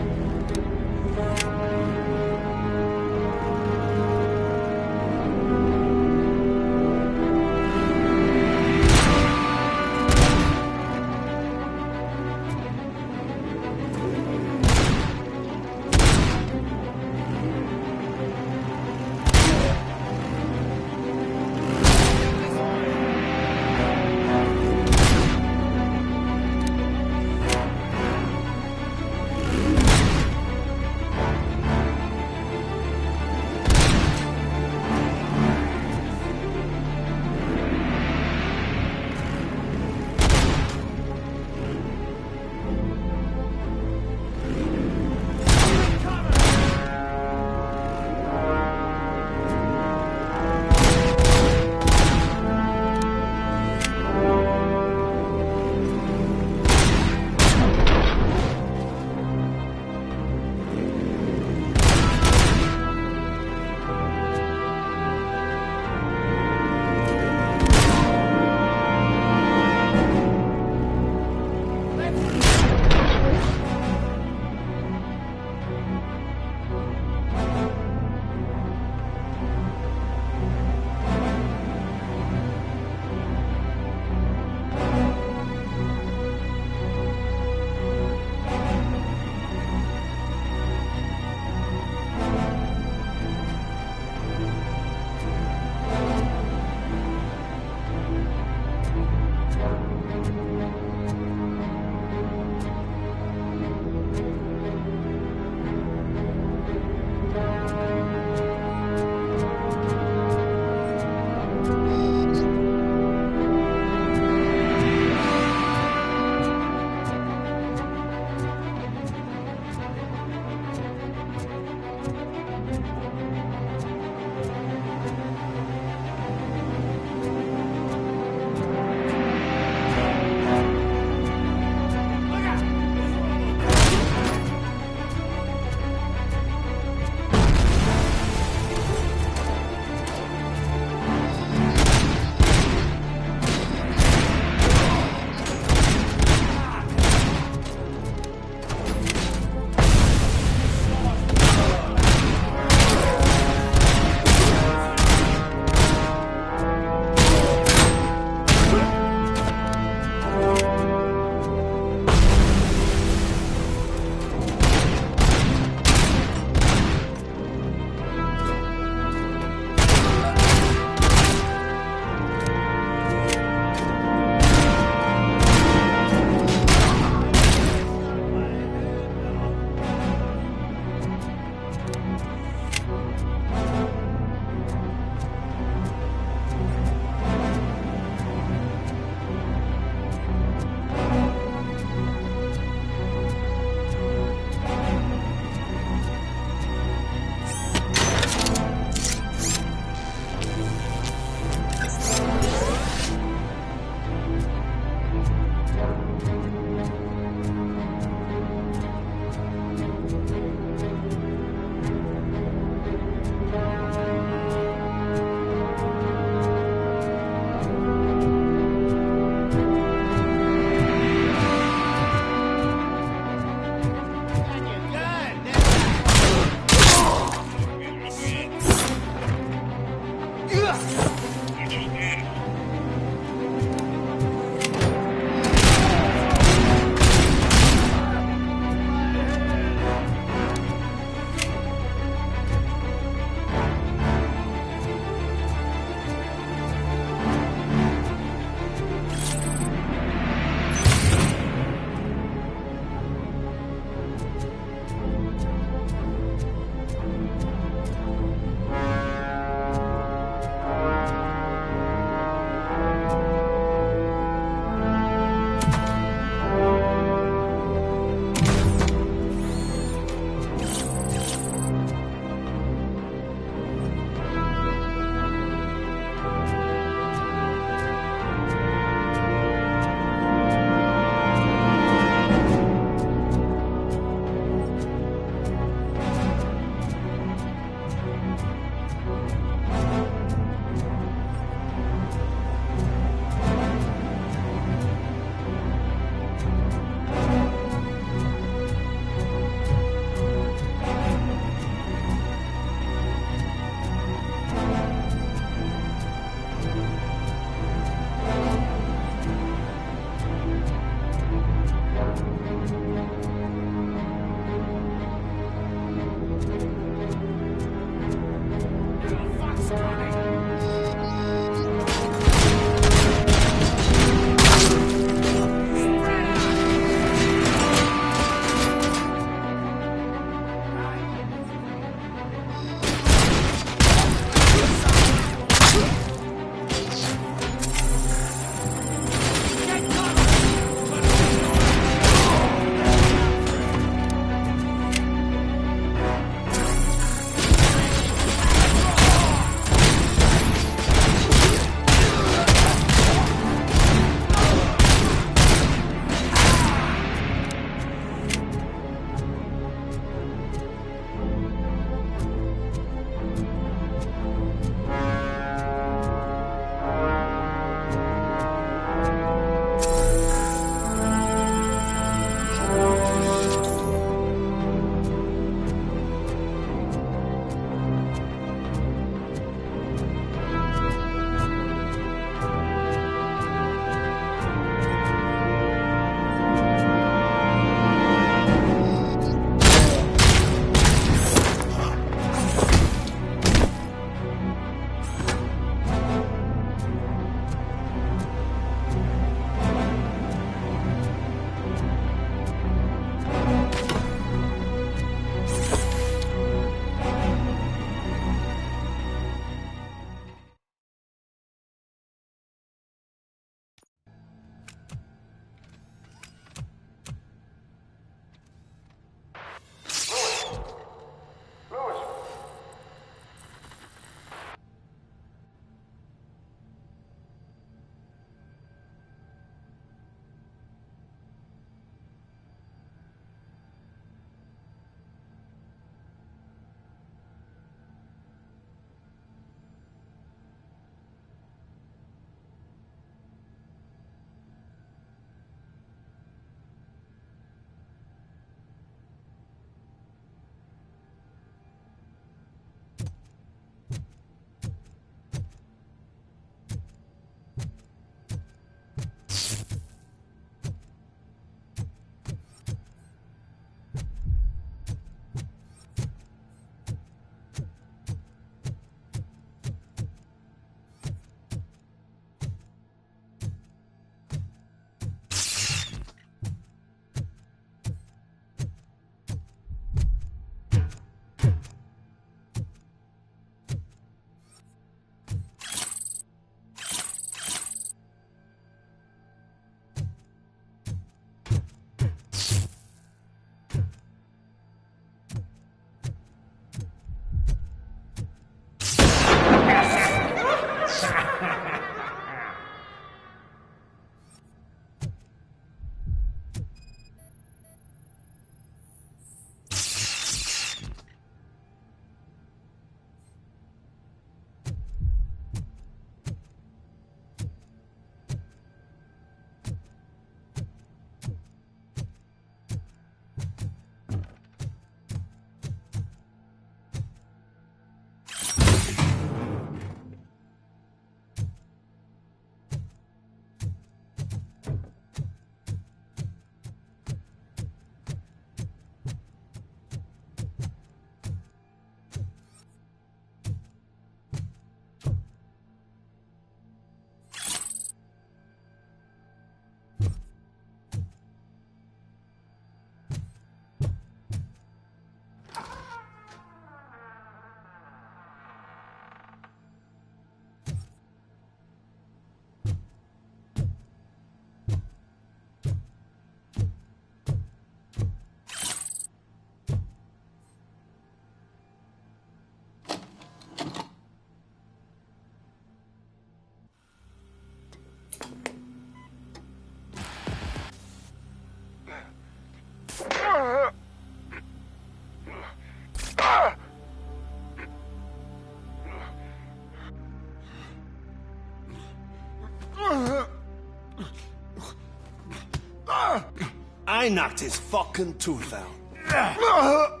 I knocked his fucking tooth out.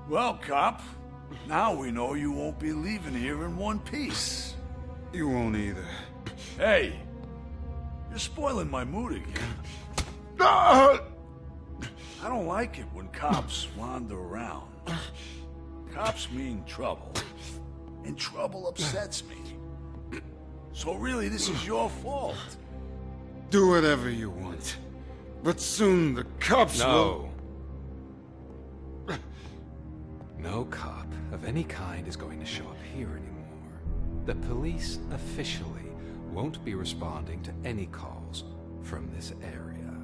Well, cop, now we know you won't be leaving here in one piece. You won't either. Hey, you're spoiling my mood again. Ah! I don't like it when cops wander around. Cops mean trouble, and trouble upsets me. So really, this is your fault. Do whatever you want. But soon the cops will... No cop of any kind is going to show up here anymore. The police officially won't be responding to any calls from this area.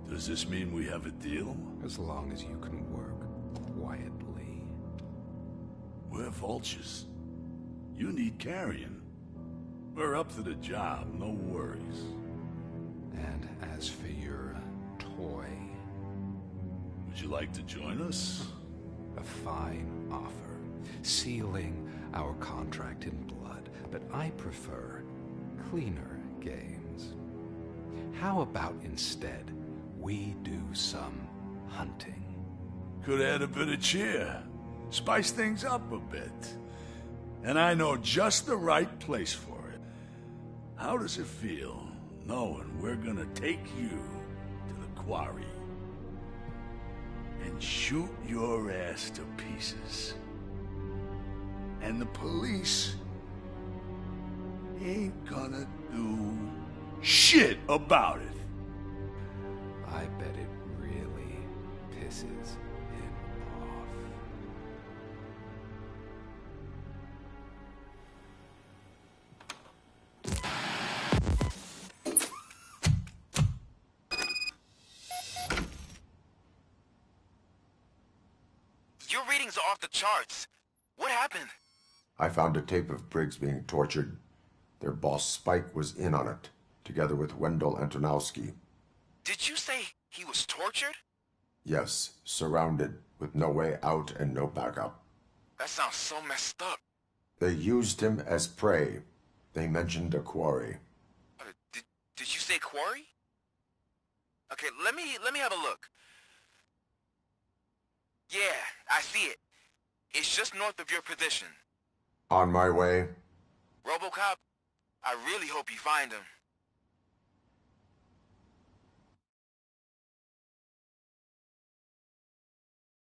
Does this mean we have a deal? As long as you can work quietly. We're vultures. You need carrying. We're up to the job, no worries. And as for your toy... Would you like to join us? A fine offer, sealing our contract in blood, but I prefer cleaner games. How about instead we do some hunting? Could add a bit of cheer, spice things up a bit. And I know just the right place for it. How does it feel knowing we're gonna take you to the quarry and shoot your ass to pieces? And the police ain't gonna do shit about it. I bet it really pisses him off. Your readings are off the charts. What happened? I found a tape of Briggs being tortured. Their boss Spike was in on it, together with Wendell Antonowski. Did you say he was tortured? Yes, surrounded, with no way out and no backup. That sounds so messed up. They used him as prey. They mentioned a quarry. Did you say quarry? Okay, let me have a look. Yeah, I see it. It's just north of your position. On my way. Robocop, I really hope you find him.